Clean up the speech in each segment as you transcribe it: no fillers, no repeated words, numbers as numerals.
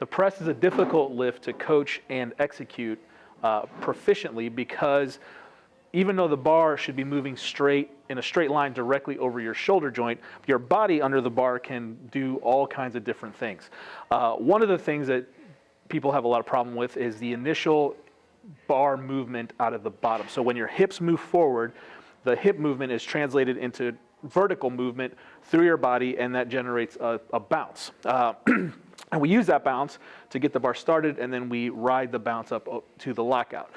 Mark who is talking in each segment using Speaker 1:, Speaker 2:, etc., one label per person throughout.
Speaker 1: The press is a difficult lift to coach and execute proficiently because even though the bar should be moving straight in a straight line directly over your shoulder joint, your body under the bar can do all kinds of different things. One of the things that people have a lot of problem with is the initial bar movement out of the bottom. So when your hips move forward, the hip movement is translated into vertical movement through your body, and that generates a bounce. And we use that bounce to get the bar started, and then we ride the bounce up to the lockout.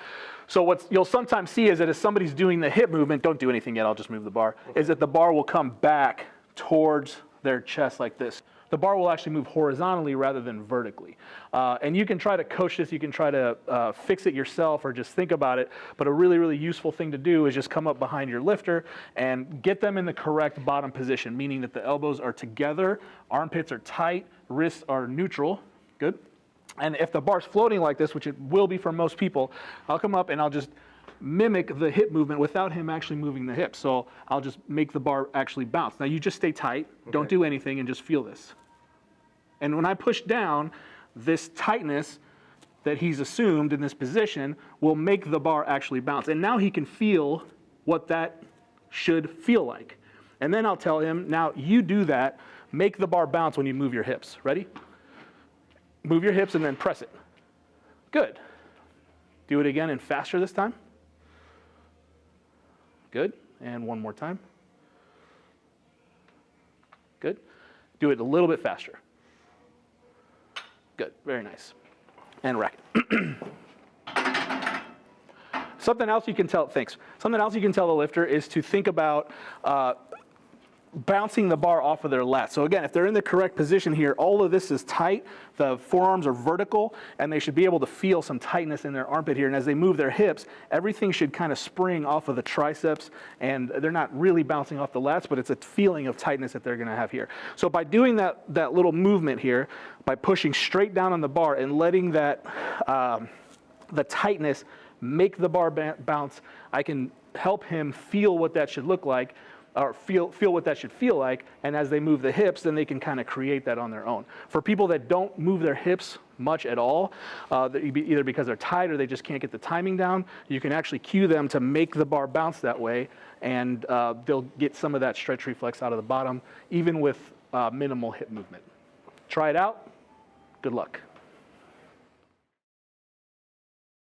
Speaker 1: So what you'll sometimes see is that if somebody's doing the hip movement, don't do anything yet, I'll just move the bar, is that the bar will come back towards their chest like this. The bar will actually move horizontally rather than vertically. And you can try to coach this, you can try to fix it yourself or just think about it, but a really, really useful thing to do is just come up behind your lifter and get them in the correct bottom position, meaning that the elbows are together, armpits are tight, wrists are neutral. Good. And if the bar's floating like this, which it will be for most people, I'll come up and I'll just mimic the hip movement without him actually moving the hips. So I'll just make the bar actually bounce. Now you just stay tight, don't do anything, and just feel this. And when I push down, this tightness that he's assumed in this position will make the bar actually bounce. And now he can feel what that should feel like. And then I'll tell him, now you do that, make the bar bounce when you move your hips. Ready? Move your hips and then press it. Good. Do it again and faster this time. Good. And one more time. Good. Do it a little bit faster. Good. Very nice. And rack it. Something else you can tell, thanks. Something else you can tell the lifter is to think about bouncing the bar off of their lats. So again, if they're in the correct position here, all of this is tight, the forearms are vertical, and they should be able to feel some tightness in their armpit here. And as they move their hips, everything should kind of spring off of the triceps, and they're not really bouncing off the lats, but it's a feeling of tightness that they're gonna have here. So by doing that little movement here, by pushing straight down on the bar and letting that, the tightness make the bar bounce, I can help him feel what that should look like, or feel what that should feel like, and as they move the hips, then they can kind of create that on their own. For people that don't move their hips much at all, either because they're tight or they just can't get the timing down, you can actually cue them to make the bar bounce that way, and they'll get some of that stretch reflex out of the bottom, even with minimal hip movement. Try it out. Good luck.